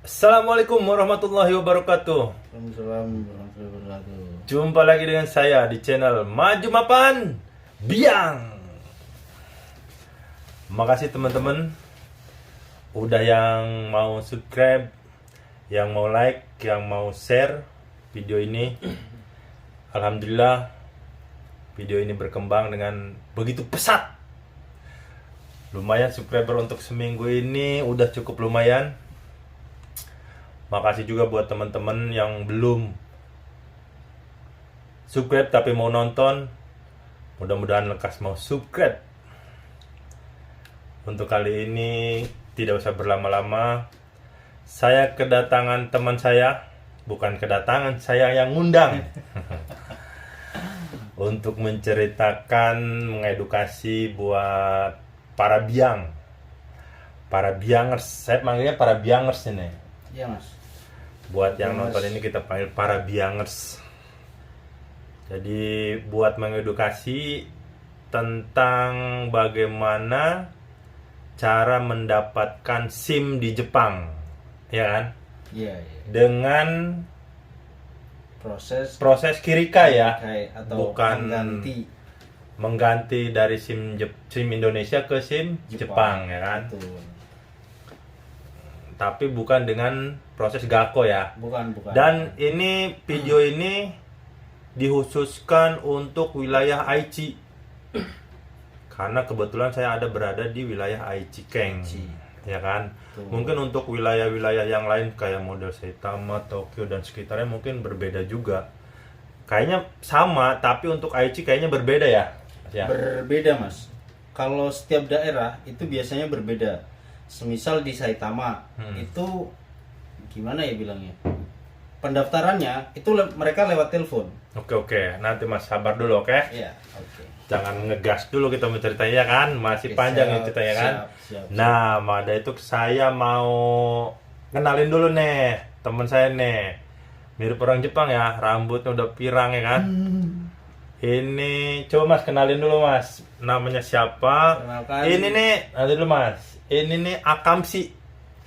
Assalamualaikum warahmatullahi wabarakatuh. Waalaikumsalam warahmatullahi wabarakatuh. Jumpa lagi dengan saya di channel Maju Mapan Biang. Makasih teman-teman udah yang mau subscribe, yang mau like, yang mau share video ini. Alhamdulillah video ini berkembang dengan begitu pesat. Lumayan subscriber untuk seminggu ini udah cukup lumayan. Makasih juga buat teman-teman yang belum subscribe tapi mau nonton. Mudah-mudahan lekas mau subscribe. Untuk kali ini tidak usah berlama-lama. Saya kedatangan teman saya, bukan kedatangan, saya yang ngundang. Untuk menceritakan, mengedukasi buat para biang. Para biangers, saya panggilnya para biangers ini. Iya mas. Buat yang Biangers. nonton ini kita panggil para biangers. Jadi buat mengedukasi tentang bagaimana cara mendapatkan SIM di Jepang, ya kan? Iya iya. Dengan proses kirika ya, atau bukan mengganti dari SIM Indonesia ke SIM Jepang, ya kan? Betul. Tapi bukan dengan proses gako ya. Bukan. Dan ini video ini dikhususkan untuk wilayah Aichi. Karena kebetulan saya ada berada di wilayah Aichi Keng. Ya kan? Betul. Mungkin untuk wilayah-wilayah yang lain kayak model Saitama, Tokyo dan sekitarnya mungkin berbeda juga. Kayaknya sama, tapi untuk Aichi kayaknya berbeda ya. Ya. Berbeda mas. Kalau setiap daerah itu biasanya berbeda. Semisal di Saitama itu gimana ya bilangnya? Pendaftarannya itu mereka lewat telepon. Oke. Nanti Mas sabar dulu, oke? Iya. Oke. Jangan ngegas dulu kita menceritanya ya kan, masih Oke, panjang siap, ya ceritanya kan. siap. Nah, pada itu saya mau kenalin dulu nih teman saya nih, mirip orang Jepang ya, rambutnya udah pirang ya kan. Ini coba Mas kenalin dulu Mas, namanya siapa? Perkenalkan. Ini nih, nanti dulu Mas. Ini nih Akamsi,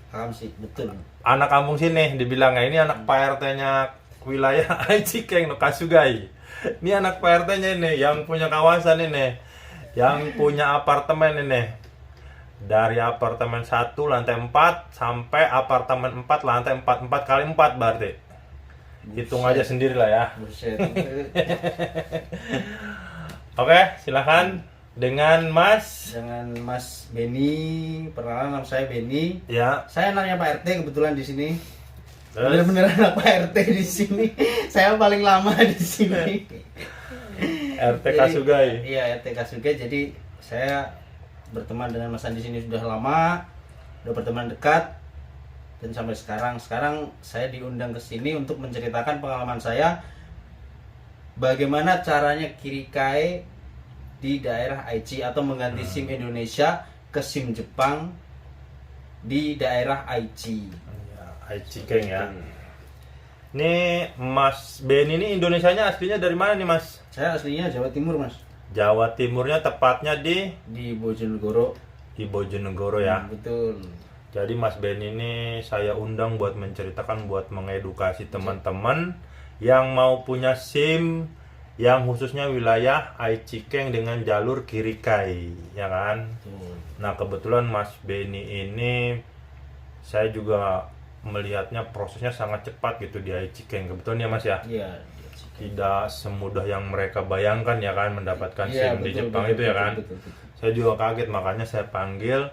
Paham sih, betul. anak kampung sini dibilangnya. Ini anak Pak RT-nya wilayah Aichi Keng no Kasugai. Ini anak Pak RT-nya ini yang punya kawasan ini, yang punya apartemen ini. Dari apartemen 1 lantai 4 sampai apartemen 4 lantai 4 kali 4 berarti. Hitung aja sendiri lah ya. Buset. Oke, silakan dengan Mas. Dengan Mas Beni, perkenalan nama saya Beni. Ya. Saya anaknya Pak RT kebetulan di sini. Terus? Bener-bener anak Pak RT di sini. Saya paling lama di sini. RT Kasugai. Iya, RT Kasugai. Jadi saya berteman dengan Mas Andi sini sudah lama, udah berteman dekat, dan sampai sekarang saya diundang ke sini untuk menceritakan pengalaman saya bagaimana caranya kirikai di daerah Aichi atau mengganti SIM Indonesia ke SIM Jepang di daerah Aichi. Ya, Aichi Keng ya. Ini Mas Ben ini Indonesianya aslinya dari mana nih Mas? Saya aslinya Jawa Timur mas, Jawa Timurnya tepatnya di Bojonegoro. di Bojonegoro ya. Betul. Jadi Mas Ben ini saya undang buat menceritakan, buat mengedukasi teman-teman yang mau punya SIM yang khususnya wilayah Aichi Keng dengan jalur kirikai, ya kan? Betul. Nah kebetulan Mas Beni ini saya juga melihatnya prosesnya sangat cepat gitu di Aichi Keng. Kebetulan ya Mas ya? Iya. Tidak semudah yang mereka bayangkan ya kan mendapatkan SIM di Jepang itu ya kan. Betul. Saya juga kaget, makanya saya panggil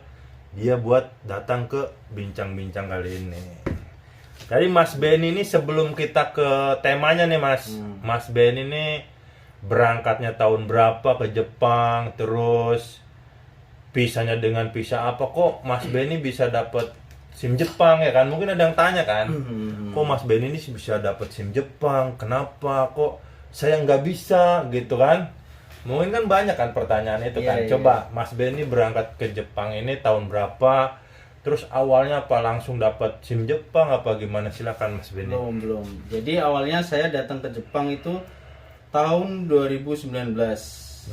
dia buat datang ke bincang-bincang kali ini. Jadi Mas Ben ini sebelum kita ke temanya nih Mas, Mas Ben ini berangkatnya tahun berapa ke Jepang, terus pisahnya dengan visa apa, kok Mas Ben ini bisa dapat SIM Jepang ya kan? Mungkin ada yang tanya kan, kok Mas Ben ini bisa dapat SIM Jepang, kenapa kok saya nggak bisa gitu kan? Mungkin kan banyak kan pertanyaan itu kan. Iya. Coba Mas Ben ini berangkat ke Jepang ini tahun berapa? Terus awalnya apa langsung dapat SIM Jepang apa gimana? Silakan Mas Ben. Belum. Jadi awalnya saya datang ke Jepang itu tahun 2019. 2019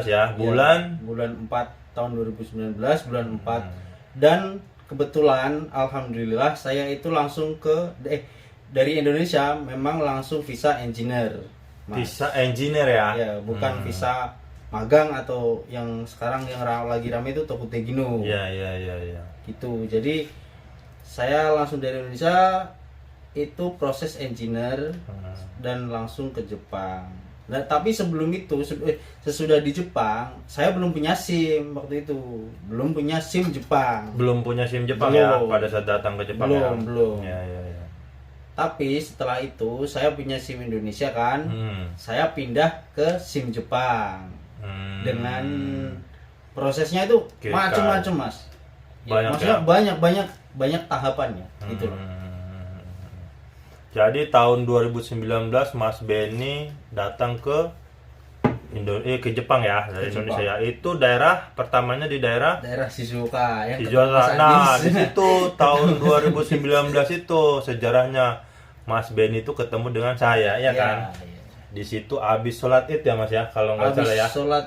ya, bulan Bulan 4 tahun 2019, bulan 4. Dan kebetulan alhamdulillah saya itu langsung dari Indonesia memang langsung visa engineer, Mas. Visa engineer ya? Ya, bukan visa magang atau yang sekarang yang lagi rame itu Tokutegino. Iya. Gitu. Jadi saya langsung dari Indonesia itu proses engineer dan langsung ke Jepang. Nah, tapi sebelum itu sesudah di Jepang, saya belum punya SIM waktu itu. Belum punya SIM Jepang. Belum punya SIM Jepang Belum. ya pada saat datang ke Jepang ya? Belum. Ya. Tapi setelah itu saya punya SIM Indonesia kan. Hmm. Saya pindah ke SIM Jepang. Dengan prosesnya itu Oke, macam-macam, Mas. Banyak Maksudnya ya? banyak tahapannya gitu loh. Jadi tahun 2019 Mas Benny datang ke ke Jepang ya, dari Ke Indonesia Jepang. ya. Itu daerah pertamanya di daerah Daerah Shizuoka yang Shizuoka. ketemu Mas Nah, Andis. di situ tahun 2019 itu sejarahnya Mas Benny itu ketemu dengan saya ya kan. Iya. Di situ habis sholat Id ya Mas ya, kalau nggak Habis salah ya. sholat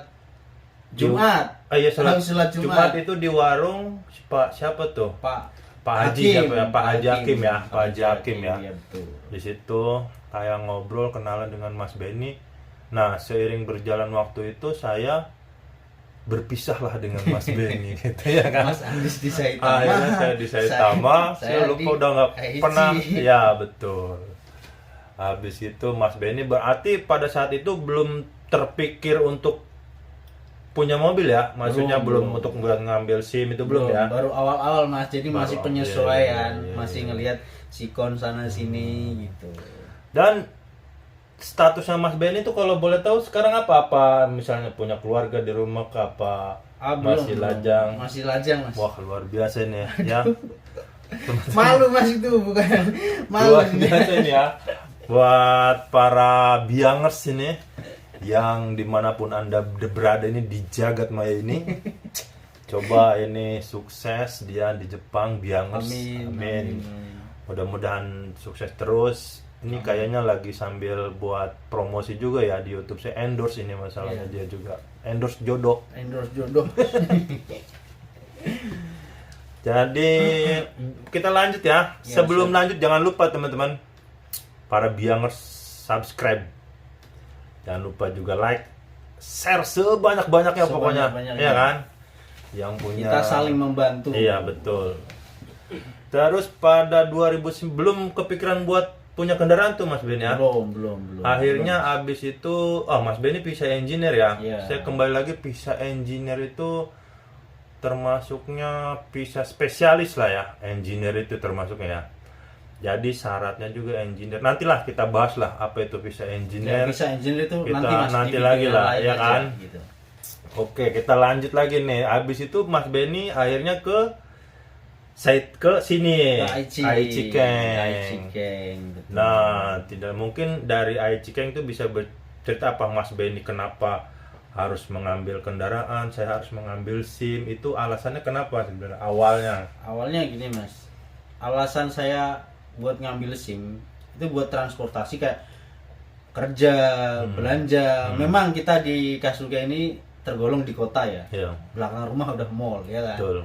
Jumat. Iya, Habis sholat Jumat. Jumat itu di warung siapa tuh? Pak Haji siapa ya? Pak Haji Hakim ya, Pak Haji Hakim ya. Iya, betul. Di situ kayak ngobrol kenalan dengan Mas Benny. Nah, seiring berjalan waktu itu saya berpisahlah dengan Mas Benny gitu ya kan. Mas Andis di Saitama. Akhirnya saya di Saitama, saya lupa di udah nggak Aichi. pernah. Ya betul. Habis itu Mas Benny berarti pada saat itu belum terpikir untuk punya mobil ya, maksudnya belum untuk ngambil SIM itu belum ya. Baru awal-awal Mas, jadi Baru masih awal, penyesuaian, iya. masih ngelihat sikon sana sini gitu. Dan statusnya Mas Benny itu kalau boleh tahu sekarang apa misalnya punya keluarga di rumah ke apa? Masih Belum. lajang. Masih lajang, Mas. Wah, luar biasa nih ya. Malu Mas itu bukan malu. Luar biasa nih ya. Buat para biangers ini yang dimanapun Anda berada ini di jagat maya ini, coba ini sukses dia di Jepang, biangers. Amin. Mudah-mudahan sukses terus. Ini kayaknya lagi sambil buat promosi juga ya di YouTube. Saya endorse ini masalahnya dia juga. Endorse jodoh. Endorse jodoh. Jadi kita lanjut ya. Sebelum lanjut jangan lupa teman-teman para biangers subscribe. Jangan lupa juga like, share sebanyak-banyaknya pokoknya, ya kan? Yang punya Kita saling membantu. Iya, betul. Terus pada 2000 belum kepikiran buat punya kendaraan tuh Mas Ben ya? Belum. Akhirnya abis itu, Mas Ben ini PISA engineer ya? Iya. Saya kembali lagi PISA engineer itu termasuknya PISA spesialis lah ya, engineer itu termasuknya ya. Jadi syaratnya juga engineer. Nantilah kita bahas lah apa itu PISA engineer. Ya, bisa engineer itu Kita nanti di lagi video lah, lain ya aja, kan? gitu. Oke, kita lanjut lagi nih. Abis itu Mas Benny akhirnya ke sini, Aichi Keng. Betul. Nah, tidak mungkin dari Aichi Keng itu bisa bercerita apa Mas Benny kenapa harus mengambil kendaraan, saya harus mengambil SIM, itu alasannya kenapa sebenarnya awalnya? Awalnya gini Mas, alasan saya buat ngambil SIM itu buat transportasi kayak kerja, belanja. Memang kita di Kasuga ini tergolong di kota ya. Iya. Belakang rumah udah mall ya kan. Betul.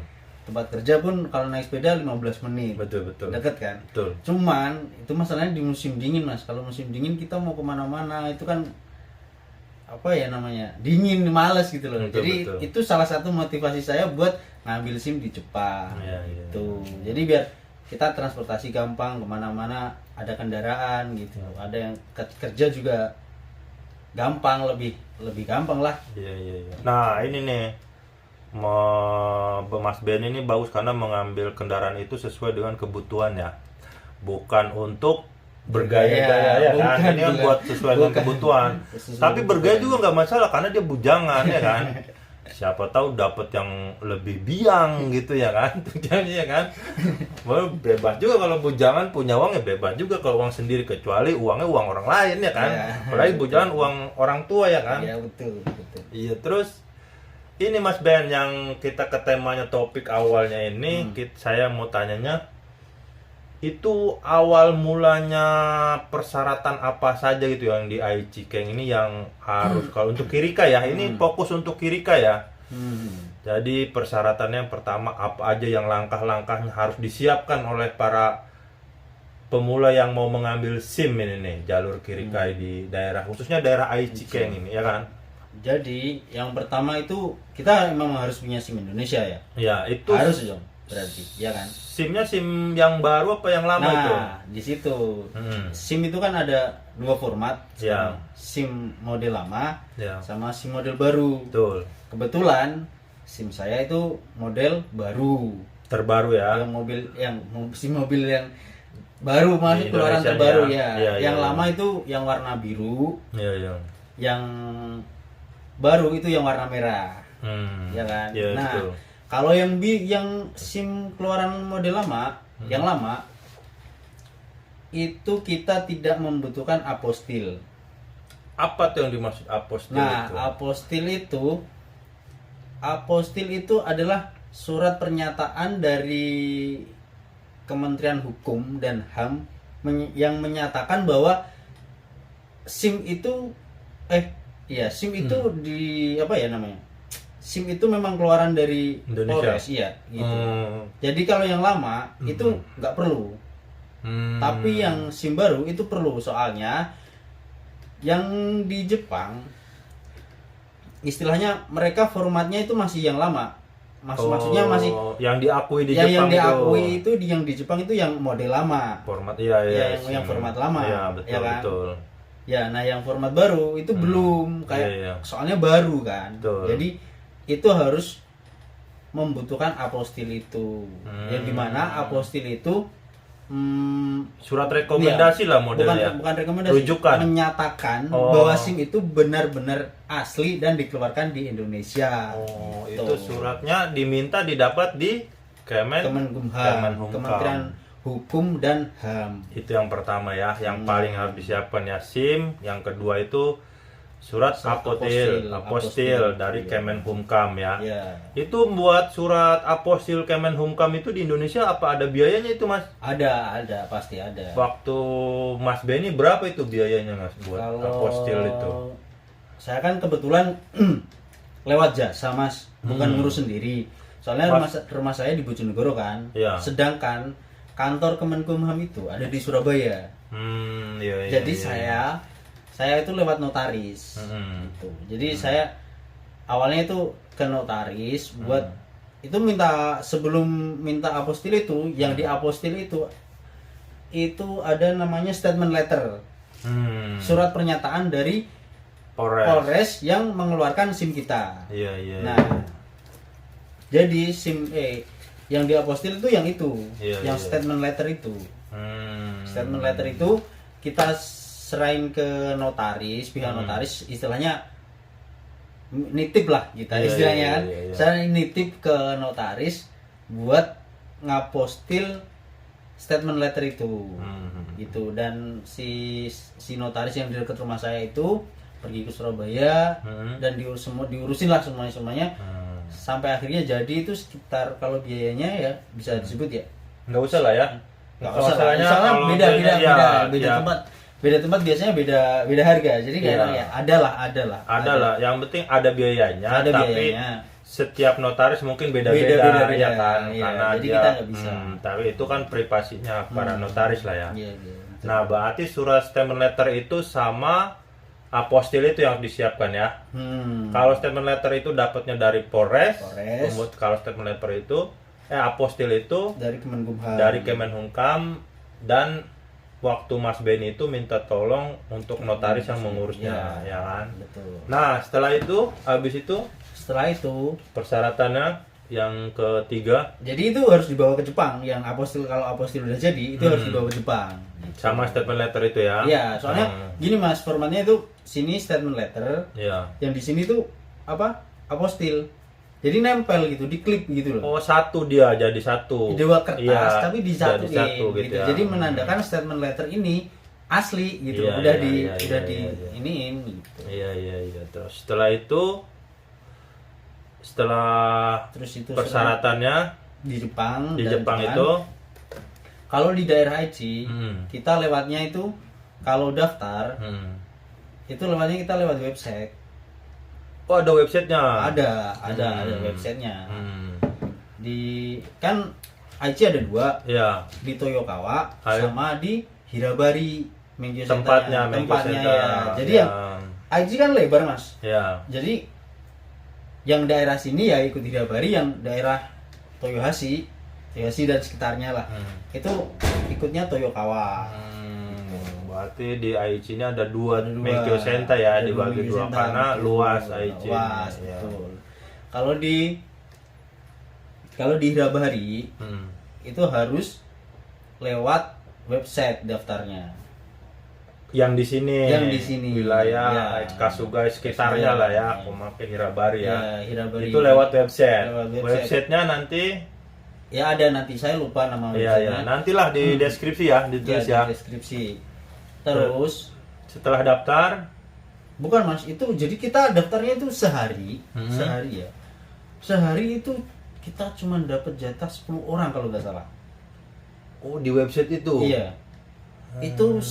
Tempat kerja pun kalau naik sepeda 15 menit. Betul. Deket kan. Betul. Cuman itu masalahnya di musim dingin Mas. Kalau musim dingin kita mau kemana-mana itu kan apa ya namanya, dingin, males gitu loh. Jadi itu salah satu motivasi saya buat ngambil SIM di Jepang. Gitu. Jadi biar kita transportasi gampang kemana-mana, ada kendaraan gitu, ada yang kerja juga gampang, lebih gampang lah. Iya. Nah ini nih Mas Ben ini bagus karena mengambil kendaraan itu sesuai dengan kebutuhan ya, bukan untuk bergaya-gaya ya kan. Ini kan buat sesuai dengan kebutuhan. Tapi bergaya juga nggak masalah karena dia bujangan ya kan. Siapa tahu dapat yang lebih biang gitu ya kan, tujuannya ya kan. Bebas juga kalau bujangan punya uang ya, bebas juga kalau uang sendiri, kecuali uangnya uang orang lain ya kan. Apalagi bujangan uang orang tua ya kan. Iya betul. Iya, terus ini Mas Ben yang kita ke temanya topik awalnya ini, saya mau tanyanya itu awal mulanya persyaratan apa saja gitu yang di Aichi Keng ini yang harus kalau untuk Kirika ya, ini fokus untuk Kirika ya. Jadi persyaratannya yang pertama apa aja yang langkah-langkahnya harus disiapkan oleh para pemula yang mau mengambil SIM ini nih, jalur Kirikai di daerah khususnya daerah Aichi-ken ini ya kan? Jadi yang pertama itu kita memang harus punya SIM Indonesia ya. Ya, itu Harus dong berarti, ya kan? SIM-nya SIM yang baru apa yang lama itu? Nah, di situ Hmm. SIM itu kan ada dua format, Ya. SIM model lama Ya, sama SIM model baru. betul. Kebetulan SIM saya itu model baru. Terbaru ya. SIM mobil yang baru masuk Di keluaran Indonesia terbaru ya. ya. Iya, Yang iya. lama itu yang warna biru, Iya, iya. yang baru itu yang warna merah. Ya kan? Iya, Nah, betul. kalau yang SIM keluaran model lama, yang lama itu kita tidak membutuhkan apostil. Apa tuh yang dimaksud apostil Nah, itu? apostil itu adalah surat pernyataan dari Kementerian Hukum dan HAM yang menyatakan bahwa SIM itu SIM itu di apa ya namanya? SIM itu memang keluaran dari Indonesia. Polres, iya, gitu. Hmm. Jadi kalau yang lama itu nggak perlu. Hmm. Tapi yang SIM baru itu perlu, soalnya yang di Jepang istilahnya mereka formatnya itu masih yang lama. Maksudnya masih yang diakui di yang Jepang diakui itu yang di Jepang itu yang model lama. format iya iya. Yang format lama. Iya, betul Ya kan? betul. Ya, nah yang format baru itu belum kayak Iya, iya. soalnya baru kan. Betul. Jadi itu harus membutuhkan apostil itu. Yang dimana apostil itu Surat rekomendasi lah modelnya. bukan rekomendasi, Rujukan. menyatakan Oh. bahwa SIM itu benar-benar asli dan dikeluarkan di Indonesia. Oh, Gitu. itu suratnya diminta didapat di Kemenkumham, Kementerian Hukum dan HAM. Itu yang pertama ya, yang paling harus disiapkan ya SIM. Yang kedua itu surat apostil dari Iya. Kemenkumham ya. Ya, Itu buat surat apostil Kemenkumham itu di Indonesia apa ada biayanya itu Mas? ada pasti ada. Waktu Mas Benny berapa itu biayanya Mas buat Kalau apostil itu? saya kan kebetulan lewat jasa Mas, bukan ngurus sendiri. Soalnya rumah saya di Bojonegoro kan. Iya. Sedangkan kantor Kemenkumham itu ada di Surabaya. Iya, iya, Jadi iya. saya itu lewat notaris. Gitu. Jadi saya awalnya itu ke notaris buat itu sebelum minta apostil itu, yang di apostil itu ada namanya statement letter. Surat pernyataan dari Polres yang mengeluarkan SIM kita. Iya, iya. Nah, jadi SIM yang di apostil itu yang itu, Iya, yang iya. statement letter itu. Statement letter itu kita serahin ke notaris, pihak notaris istilahnya nitip lah kita Iya, istilahnya iya, kan. iya, iya. Saya nitip ke notaris buat ngapostil statement letter itu. Gitu, dan si notaris yang di dekat rumah saya itu pergi ke Surabaya dan diurusin lah semuanya sampai akhirnya jadi itu sekitar, kalau biayanya ya bisa disebut ya Nggak usah lah ya. nggak usah lah. Masalahnya Soalnya kalau beda ya, tempat biasanya beda harga, jadi kayak Iya. ya ada lah ada lah. Yang penting ada biayanya. Ada tapi biayanya. setiap notaris mungkin beda-beda Beda-beda, ya kan. iya. Karena Jadi dia, kita nggak bisa. tapi itu kan privasinya para notaris lah ya. Iya, iya, betul. Nah, berarti surat statement letter itu sama apostil itu yang disiapkan ya. Kalau statement letter itu dapatnya dari Polres. Kalau statement letter itu apostil itu dari Kemenkumham. dari Kemenkumham, dan waktu Mas Benny itu minta tolong untuk notaris yang mengurusnya, ya kan? Betul. Nah, setelah itu, habis itu Setelah itu, persyaratannya yang ketiga jadi itu harus dibawa ke Jepang. Yang apostil, kalau apostil udah jadi, itu harus dibawa ke Jepang. sama statement letter itu ya. Iya, soalnya gini Mas, formatnya itu sini statement letter, Iya. yang di sini tuh apa? Apostil. Jadi nempel gitu, diklip gitu loh. Oh, satu dia jadi satu. Dua kertas Iya, tapi jadi disatuin satu gitu. gitu ya. Jadi menandakan statement letter ini asli gitu. Iya, udah iya, di iya, udah iya, di iya. iniin gitu. Iya, iya, iya. Terus setelah itu, setelah Terus itu persyaratannya di Jepang. di dan Jepang Jepang. itu Kalau di daerah Aichi, Hmm. kita lewatnya itu kalau daftar hmm, itu lewatnya kita lewat website. Oh, ada websitenya. Ada websitenya. Di kan Aichi ada 2, Ya. di Toyokawa Ayo. sama di Hirabari Menkyo Tempatnya Center-nya. Menkyo Center. Ya. Jadi yang Aichi kan lebar mas. Ya. Jadi yang daerah sini ya ikut Hirabari, yang daerah Toyohashi dan sekitarnya lah. Itu ikutnya Toyokawa. Berarti di Aichi ini ada 2 Menkyo Center ya, Ada dibagi Menkyo 2 Center, karena betul. luas Aichi. Luas, Ya. betul. Kalau di Hirabari itu harus lewat website daftarnya. Yang di sini wilayah ya. Kasuga sekitarnya lah ya, memakai Hirabari ya. Ya, Hirabari. Itu lewat website. Lewat website. Websitenya nanti Ya ada nanti, saya lupa nama ya websitenya. nantilah di deskripsi ya, ditulis ya. Di deskripsi. Terus Setelah daftar, bukan mas, itu jadi kita daftarnya itu sehari ya. Sehari itu kita cuma dapat jatah 10 orang kalau nggak salah. oh di website itu. Iya. Itu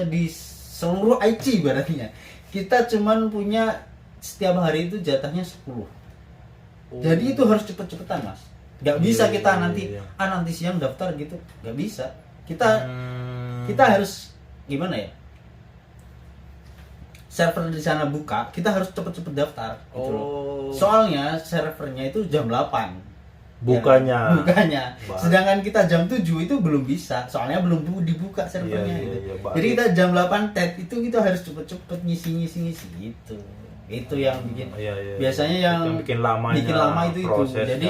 di seluruh Aichi ibaratnya. Kita cuman punya setiap hari itu jatahnya 10. Jadi itu harus cepet-cepetan mas. Nggak bisa Iya, kita iya, nanti iya. nanti siang daftar gitu. Nggak bisa. Kita harus gimana ya? Server di sana buka, kita harus cepet-cepet daftar gitu loh. Soalnya servernya itu jam 8. Bukanya. Bukanya. Sedangkan kita jam 7 itu belum bisa. Soalnya belum dibuka servernya Iya, gitu. iya, iya, Jadi kita jam 8 TED itu kita harus cepet-cepet ngisi gitu. Itu yang bikin Iya, iya. biasanya yang bikin lamanya, bikin lama itu. prosesnya. Jadi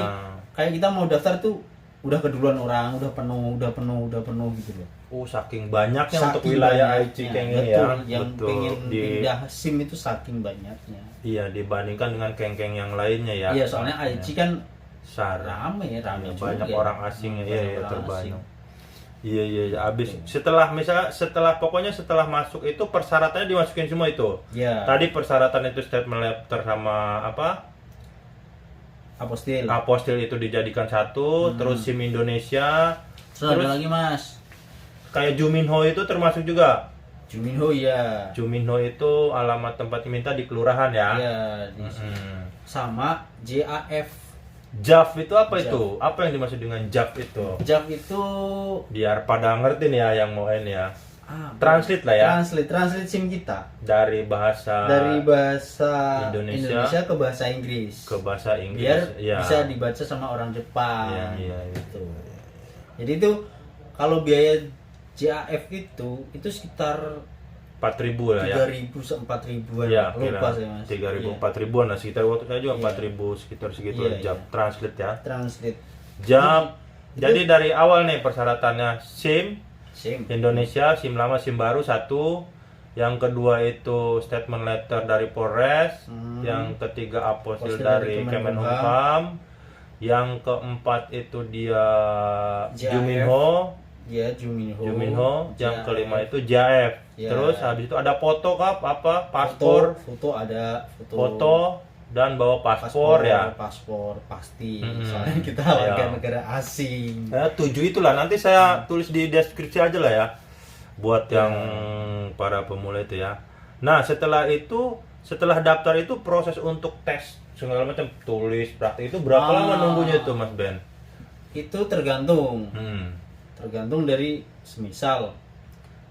kayak kita mau daftar tuh udah keduluan orang, udah penuh gitu loh. Saking banyaknya Saking untuk wilayah banyaknya, Aichi kayak gini betul, ya. yang Betul. pengen pindah SIM itu saking banyaknya. Iya, dibandingkan dengan keng-keng yang lainnya ya. Iya, soalnya Aichi kan Sarah. rame juga. Banyak orang asing ya, iya Orang terbanyak. asing. Iya. Abis pokoknya setelah masuk itu persyaratannya dimasukin semua itu. Iya. Tadi persyaratan itu statement letter sama apa? Apostil. Apostil itu dijadikan satu, terus SIM Indonesia, Terus ada lagi mas, kayak Juminho itu termasuk juga. Juminho ya. Juminho itu alamat tempat diminta di kelurahan ya. Iya. Sama JAF. JAF itu apa JAF. itu? Apa yang dimaksud dengan JAF itu? JAF itu Biar pada ngerti nih ya yang mau ini ya. Translate lah ya. Translate SIM kita Dari bahasa Indonesia ke bahasa Inggris. ke bahasa Inggris. Biar ya. bisa dibaca sama orang Jepang. Iya. Gitu. Jadi itu kalau biaya JAF itu sekitar 4.000 lah ya. 3.000 4.000-an. Ya, Lupa saya mas. 3.000 Iya. 4.000-an lah sekitar waktu saya juga Iya. 4.000 sekitar segitu Iya, JAF iya. translate ya. Translate JAF. Jadi dari awal nih persyaratannya SIM SIM. Indonesia, SIM lama, SIM baru satu. Yang kedua itu statement letter dari Polres. Yang ketiga apostil Apostil dari dari Kemenhukam. Yang keempat itu dia JAF. Juminho. Ya, Juminho. Yang JAF. kelima itu JAF. Ya. Terus habis itu ada foto paspor, foto ada foto dan bawa paspor ya. Paspor pasti. Mm-mm. Soalnya kita Iya. warga negara asing. 7 itulah nanti saya tulis di deskripsi aja lah ya. Buat yang para pemula itu ya. Nah, setelah daftar itu proses untuk tes segala macam tulis praktik itu berapa lama nunggunya itu Mas Ben? Itu tergantung. Tergantung dari semisal.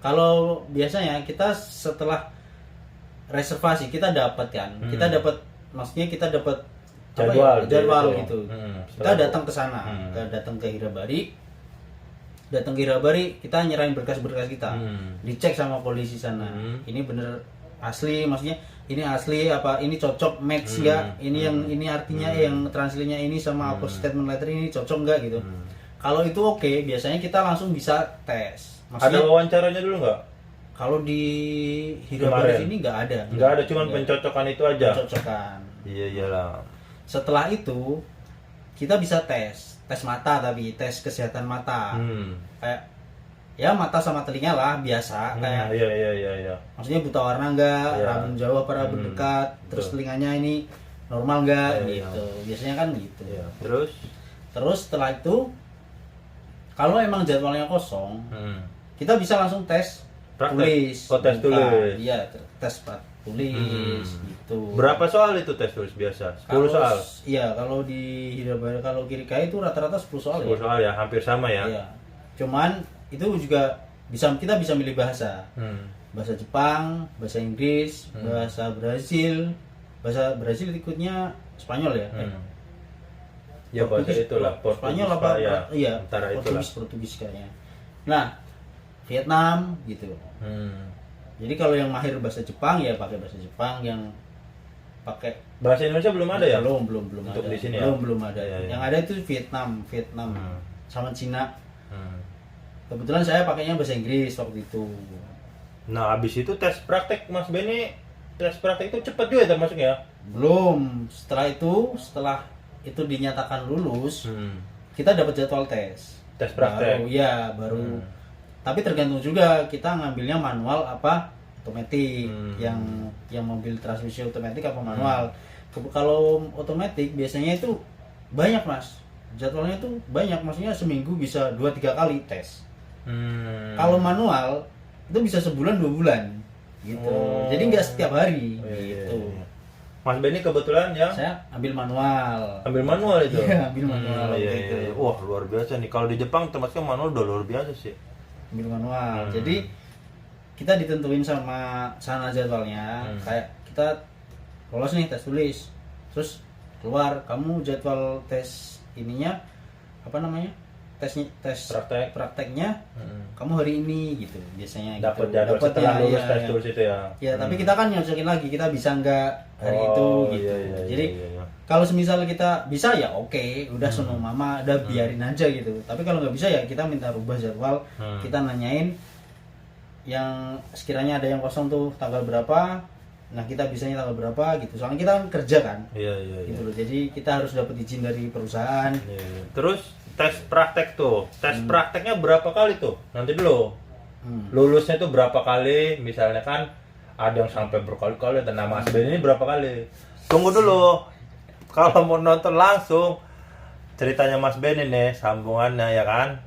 Kalau biasanya kita setelah reservasi kita dapat kan. Kita dapat maksudnya kita dapat jadwal gitu. Kita datang ke sana, kita datang ke Hirabari. Kita nyerahin berkas-berkas kita. Dicek sama polisi sana. Ini bener asli, maksudnya ini asli apa ini cocok match nggak? Ini artinya yang translate-nya ini sama apa statement letter ini cocok nggak gitu. Kalau itu oke, biasanya kita langsung bisa tes. Ada wawancaranya dulu nggak? Kalau di Hirabari sini nggak ada. Nggak ada, cuman pencocokan itu aja. Pencocokan. Iya iyalah. Setelah itu kita bisa tes mata, tapi tes kesehatan mata. Kayak ya mata sama telinga lah biasa kayak. Iya. Maksudnya buta warna nggak, Iya. rabun jauh apa rabun dekat, terus telinganya ini normal nggak Iya, gitu. Biasanya kan gitu. Iya. Terus setelah itu kalau emang jadwalnya kosong, kita bisa langsung tes Praktek? tulis. Oh, tes Bukan. tulis. Iya, tes tulis gitu. Berapa soal itu tes tulis biasa? 10 soal. Iya, kalau di Hirabari, kalau Kirikai itu rata-rata 10 soal 10 ya. soal ya, hampir sama ya. Iya. Cuman itu juga kita bisa milih bahasa. Bahasa Jepang, bahasa Inggris, bahasa Brazil. Bahasa Brazil ikutnya Spanyol ya. Ya bahasa itulah, Spanyol apa? ya. Iya, Antara itulah. Portugis kayaknya. Nah, Vietnam gitu. Jadi kalau yang mahir bahasa Jepang ya pakai bahasa Jepang, yang pakai Bahasa Indonesia belum ada ya? belum Untuk ada. di sini ya? Belum ada. Iya, iya. Yang ada itu Vietnam sama Cina. Hmm. Kebetulan saya pakainya bahasa Inggris waktu itu. Nah, habis itu tes praktek Mas Benny, tes praktek itu cepat juga termasuk ya? Belum. Setelah itu dinyatakan lulus, kita dapat jadwal tes. Tes praktek. Baru. Tapi tergantung juga kita ngambilnya manual apa otomatis. Yang mobil transmisi otomatis apa manual. Kalau otomatis biasanya itu banyak, Mas. Jadwalnya itu banyak, maksudnya seminggu bisa 2-3 kali tes. Kalau manual itu bisa sebulan 2 bulan gitu. Jadi nggak setiap hari gitu. Mas Benny kebetulan yang Saya ambil manual. ambil manual itu. Iya, ambil manual gitu. Iya. Wah, luar biasa nih. Kalau di Jepang termasuk manual udah luar biasa sih. Ambil manual. Jadi kita ditentuin sama sana jadwalnya. Kayak kita lolos nih tes tulis. Terus keluar kamu jadwal tes ininya apa namanya? Tes prakteknya kamu hari ini gitu biasanya Dapat gitu. jadwal setelah lulus tes ya. tulis itu ya. Ya, tapi kita kan nyocokin lagi, kita bisa nggak hari itu gitu. Iya, Jadi iya. kalau semisal kita bisa ya oke, udah sono mama, udah biarin aja gitu. Tapi kalau nggak bisa ya kita minta rubah jadwal, kita nanyain yang sekiranya ada yang kosong tuh tanggal berapa. Nah, kita bisanya tanggal berapa gitu. Soalnya kita kan kerja kan. Iya. Gitu loh. Jadi kita harus dapat izin dari perusahaan. Iya. Terus tes praktek tuh. Tes prakteknya berapa kali tuh? Nanti dulu. Lulusnya tuh berapa kali? Misalnya kan ada yang sampai berkali-kali dan nama Mas Benny ini berapa kali? Tunggu dulu. Kalau mau nonton langsung ceritanya Mas Benny nih, sambungannya ya kan?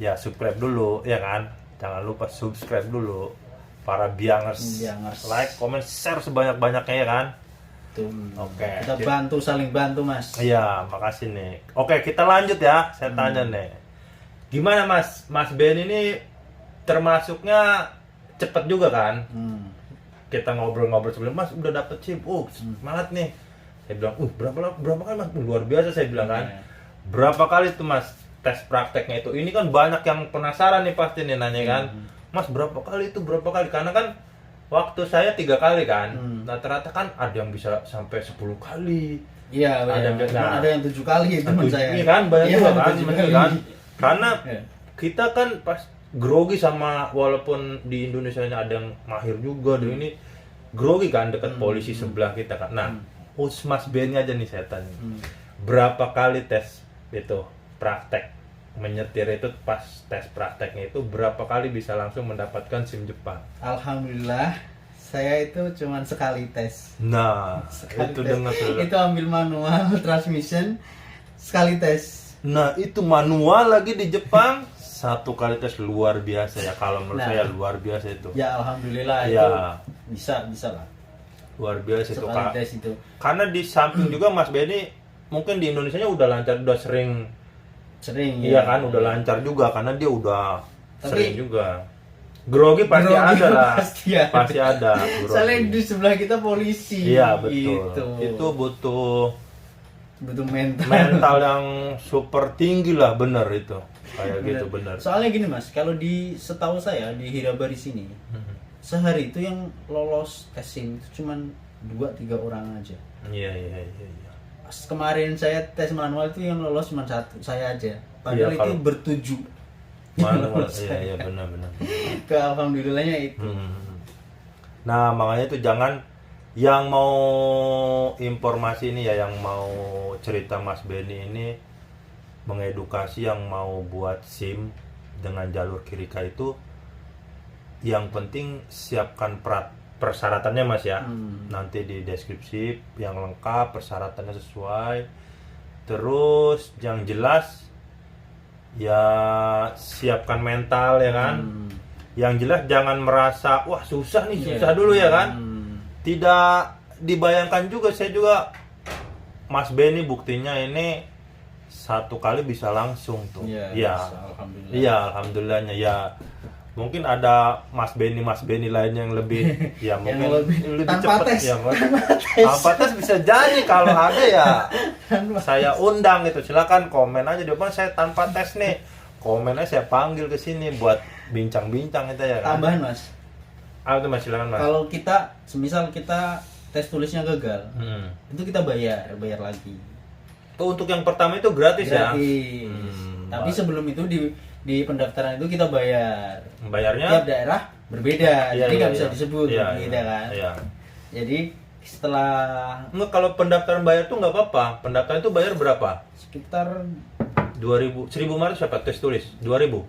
Ya subscribe dulu ya kan? Jangan lupa subscribe dulu. Para biangers. Like, comment, share sebanyak-banyaknya ya kan? Oke. Kita bantu, saling bantu, Mas. Iya, makasih nih. Oke, kita lanjut ya. Saya tanya nih. Gimana Mas? Mas Benny ini termasuknya cepet juga kan? Kita ngobrol-ngobrol sebelum, Mas udah dapet SIM. Semangat nih. Saya bilang, berapa kali Mas? Luar biasa saya bilang kan. Berapa kali tuh Mas tes prakteknya itu? Ini kan banyak yang penasaran nih pasti nih nanya kan. Mas berapa kali itu? Berapa kali? Karena kan waktu saya 3 kali kan. Rata-rata kan ada yang bisa sampai 10 kali. Iya, ada yang 7 kali teman saya. Iya kan, banyak juga kan, 7 bener kali. kan. Karena kita kan pas grogi sama, walaupun di Indonesia ini ada yang mahir juga, dan ini grogi kan dekat polisi sebelah kita kan. Nah, Mas Benny aja nih saya tanya. Berapa kali tes itu praktek menyetir itu, pas tes prakteknya itu berapa kali bisa langsung mendapatkan SIM Jepang? Alhamdulillah saya itu cuman sekali tes. Nah, Sekali itu tes. dengar Itu ambil manual transmission sekali tes. Nah, itu manual lagi di Jepang. 1 kali tes luar biasa ya, kalau menurut saya luar biasa itu. Ya alhamdulillah Ya. itu bisa lah. Luar biasa itu, Sekali tes itu. Karena di samping juga Mas Benny mungkin di Indonesia udah lancar, udah sering. Sering Iya ya. kan, udah lancar juga karena dia udah Tapi- sering juga. Grogi pasti Grogi ada lah. pasti ada. Pasti ada. grogi. Soalnya di sebelah kita polisi. Iya, betul. Gitu. Itu butuh Butuh mental. mental yang super tinggi lah, bener itu. Kayak gitu bener. Soalnya gini Mas, kalau di setahu saya di Hirabari sini sehari itu yang lolos tes SIM itu cuman 2-3 orang aja. Iya. Pas kemarin saya tes manual itu yang lolos cuma 1, saya aja. Padahal Iya, itu ber-7. Manual, iya benar. Ke alhamdulillahnya itu. Nah, makanya itu jangan, yang mau informasi ini ya, yang mau cerita Mas Benny ini mengedukasi yang mau buat SIM dengan jalur Kirika itu, yang penting siapkan persyaratannya Mas ya. Nanti di deskripsi yang lengkap, persyaratannya sesuai. Terus yang jelas ya siapkan mental ya kan. Yang jelas jangan merasa wah susah nih, susah dulu ya kan. tidak dibayangkan juga. Saya juga Mas Benny buktinya ini satu kali bisa langsung tuh. Iya, Iya. bisa, alhamdulillah. Iya, alhamdulillahnya ya. Mungkin ada Mas Benny lain yang lebih ya mungkin lebih tanpa cepat tes. ya. Tanpa tes bisa jadi, kalau ada ya saya undang itu. Silakan komen aja di depan, saya tanpa tes nih. Komennya saya panggil ke sini buat bincang-bincang itu ya kan. Tambahan Mas, Ah, itu Mas, silakan Mas. kalau kita semisal kita tes tulisnya gagal, itu kita bayar lagi. Oh, untuk yang pertama itu gratis, ya? Gratis. Tapi sebelum itu di pendaftaran itu kita bayar. Bayarnya? Tiap daerah berbeda, Iya, jadi nggak iya, bisa iya. disebut, Iya, gitu iya, kan. iya. Jadi setelah Nggak, kalau pendaftaran bayar tuh nggak apa-apa. Pendaftaran itu bayar berapa? sekitar 2.000, 1.000 siapa? Tes tulis 2.000.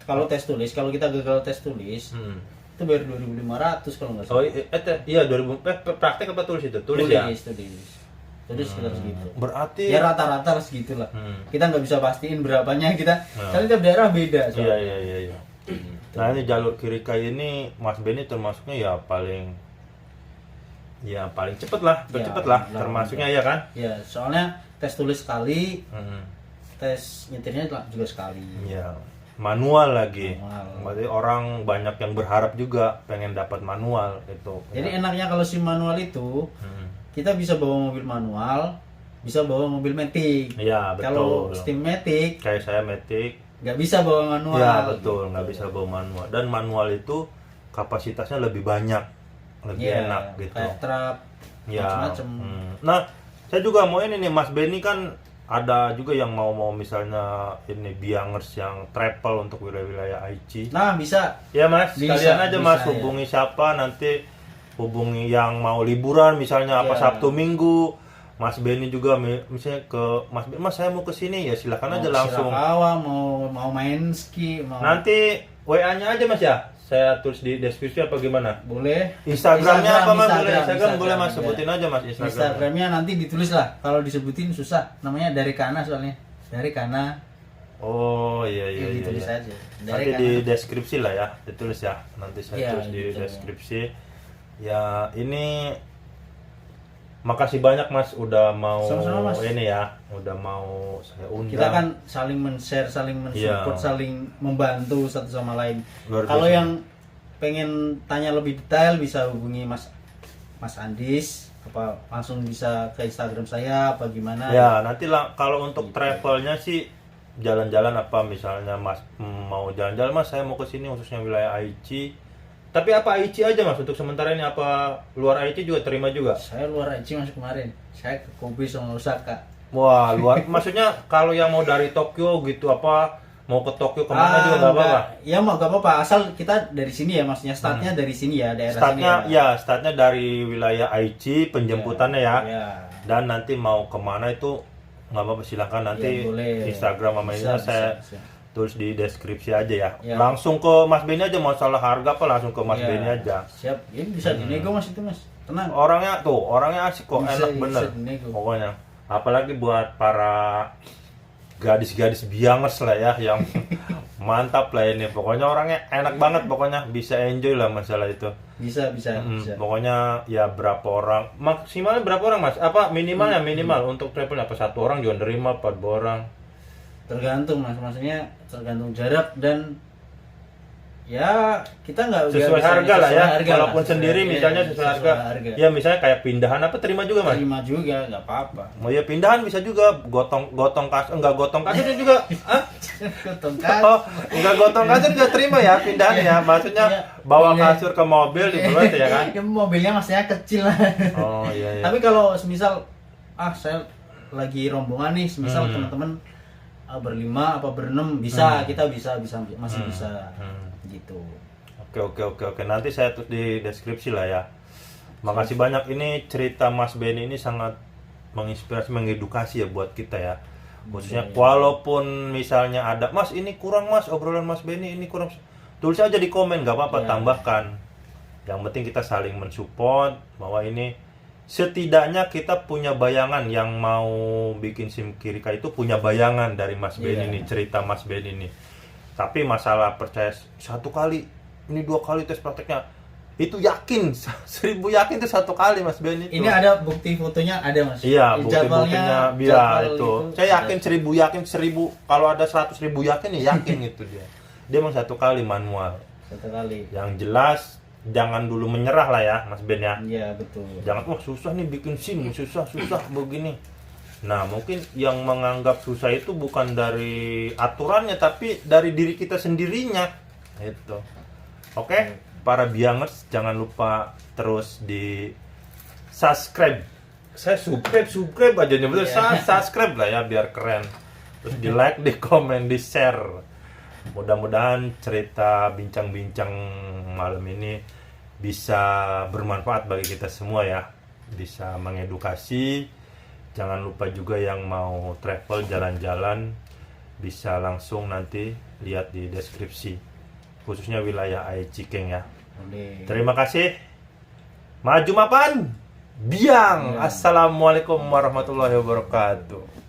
kalau tes tulis, kalau kita gagal tes tulis, itu bayar 2.500 kalau nggak Oh salah. iya 2.000. Praktek apa tulis itu? Tulis ya. Tulis sekitar segitu. Berarti Ya rata-rata segitulah. Kita nggak bisa pastiin berapanya kita. Nah. Soalnya tiap daerah beda. Iya soalnya. iya. Nah, ini jalur Kirikai ini Mas Benny termasuknya ya paling cepet lah, tercepet Ya, lah alhamdulillah. termasuknya ya kan. Ya, soalnya tes tulis sekali, Hmm. tes nyetirnya juga sekali. Ya, manual lagi. Manual. Berarti orang banyak yang berharap juga pengen dapat manual itu. Jadi enaknya kalau SIM manual itu kita bisa bawa mobil manual, bisa bawa mobil matic. Iya, Kalau betul. SIM matic Kayak saya Matic. nggak bisa bawa manual. Ya, betul, nggak bisa bawa manual. Dan manual itu kapasitasnya lebih banyak, lebih Iya, enak gitu. kayak truk Ya. macam-macam. Nah, saya juga mau ini nih, Mas Benny kan ada juga yang mau misalnya ini biangers yang travel untuk wilayah-wilayah Aichi. Nah, bisa. Ya Mas, Bisa, sekalian aja Mas bisa, hubungi siapa, nanti hubungi yang mau liburan misalnya apa Ya. Sabtu Minggu. Mas Benny juga misalnya ke Mas Benny, Mas saya mau ke sini ya silakan aja langsung. Shirakawa, mau main ski, mau Nanti WA-nya aja Mas ya. Saya tulis di deskripsi apa gimana? boleh. Instagramnya apa Mas? Boleh Instagram boleh Mas, ya. sebutin aja Mas Instagram. Instagramnya nanti ditulis lah. Kalau disebutin susah. Namanya dari Kana soalnya. Dari Kana. Oh iya Ya, iya ditulis iya. aja. Nanti di deskripsi lah ya, ditulis ya. Nanti saya Iya, tulis di gitu. deskripsi. Ya, ini makasih banyak Mas udah mau Sama-sama, Mas. ini ya, udah mau saya undang. Kita kan saling men-share, saling mensupport, Iya. saling membantu satu sama lain. Luar Kalau biasa. yang pengen tanya lebih detail bisa hubungi Mas Andis, apa langsung bisa ke Instagram saya apa gimana. Ya, nanti lah kalau untuk Gitu. travelnya sih jalan-jalan apa misalnya Mas mau jalan-jalan Mas, saya mau ke sini khususnya wilayah Aichi. Tapi apa Aichi aja Mas untuk sementara ini, apa luar Aichi juga terima juga? Saya luar Aichi masuk kemarin. Saya ke Kobe sama Osaka. Wah, luar maksudnya kalau yang mau dari Tokyo gitu apa mau ke Tokyo kemana juga nggak apa-apa. Ya mau gak apa-apa, asal kita dari sini ya, maksudnya startnya dari sini ya, daerah Startnya sini ya. startnya dari wilayah Aichi, penjemputannya ya. Ya. Dan nanti mau kemana itu nggak apa-apa, silakan nanti Ya, boleh. Instagram sama Bisa, ininya saya bisa. tulis di deskripsi aja ya. Ya. Langsung ke Mas Benny aja, masalah harga apa langsung ke Mas Ya, Benny aja. Siap, ini bisa dinego Mas itu Mas. Tenang. Orangnya asik kok, Bisa, enak bener. bisa dinego. Pokoknya apalagi buat para gadis-gadis biangers lah ya yang mantap lah ini. Pokoknya orangnya enak banget, pokoknya bisa enjoy lah masalah itu. Bisa, bisa, bisa. Pokoknya ya berapa orang, maksimalnya berapa orang Mas? Apa minimalnya minimal untuk travel apa satu orang juga nerima apa 2 orang? Tergantung Mas, maksudnya tergantung jarak dan ya kita nggak Sesuai bisa- harga lah sesuai ya. harga Walaupun lah, sendiri sesuai- misalnya iya, sesuai harga. Ya misalnya kayak pindahan apa terima juga Mas? Terima juga nggak apa-apa. Mau ya pindahan bisa juga, gotong kasur, enggak gotong kasur juga. Ah? Ketongkat. Oh, enggak gotong kasur juga terima ya pindahan ya. Maksudnya Iya. bawa Boleh. kasur ke mobil dibuat ya kan? Ya, mobilnya masnya kecil lah. Oh iya iya. Tapi kalau semisal saya lagi rombongan nih, semisal teman-teman berlima apa berenam bisa, kita bisa masih bisa gitu. Oke. Nanti saya tulis di deskripsi lah ya. Makasih banyak, ini cerita Mas Benny ini sangat menginspirasi, mengedukasi ya buat kita ya. Khususnya walaupun misalnya ada, Mas ini kurang Mas, obrolan Mas Benny ini kurang. Tulis aja di komen, nggak apa-apa, Ya. tambahkan. Yang penting kita saling mensupport bahwa ini setidaknya kita punya bayangan, yang mau bikin SIM Kirika itu punya bayangan dari Mas Benny Iya. ini, cerita Mas Benny ini. Tapi masalah percaya 1 kali, ini 2 kali tes prakteknya, Itu yakin 1000 yakin itu 1 kali Mas Ben itu. Ini ada bukti fotonya ada Mas. Iya, bukti-buktinya biar jadwal itu. Saya yakin 1000 yakin 1000 kalau ada 100.000 yakin ya yakin itu dia. Dia emang 1 kali manual. 1 kali. Yang jelas jangan dulu menyerah lah ya Mas Ben ya. Iya betul. Jangan wah susah nih bikin SIM, susah begini. Nah, mungkin yang menganggap susah itu bukan dari aturannya tapi dari diri kita sendirinya. Itu. Oke, para biangers jangan lupa terus di subscribe. Saya subscribe aja nih, betul. Subscribe lah ya biar keren. Terus di like, di komen, di share. Mudah-mudahan cerita bincang-bincang malam ini bisa bermanfaat bagi kita semua ya. Bisa mengedukasi. Jangan lupa juga yang mau travel jalan-jalan bisa langsung nanti lihat di deskripsi. Khususnya wilayah Ai Cikeng ya. Terima kasih. Maju mapan. Biang. Assalamualaikum warahmatullahi wabarakatuh.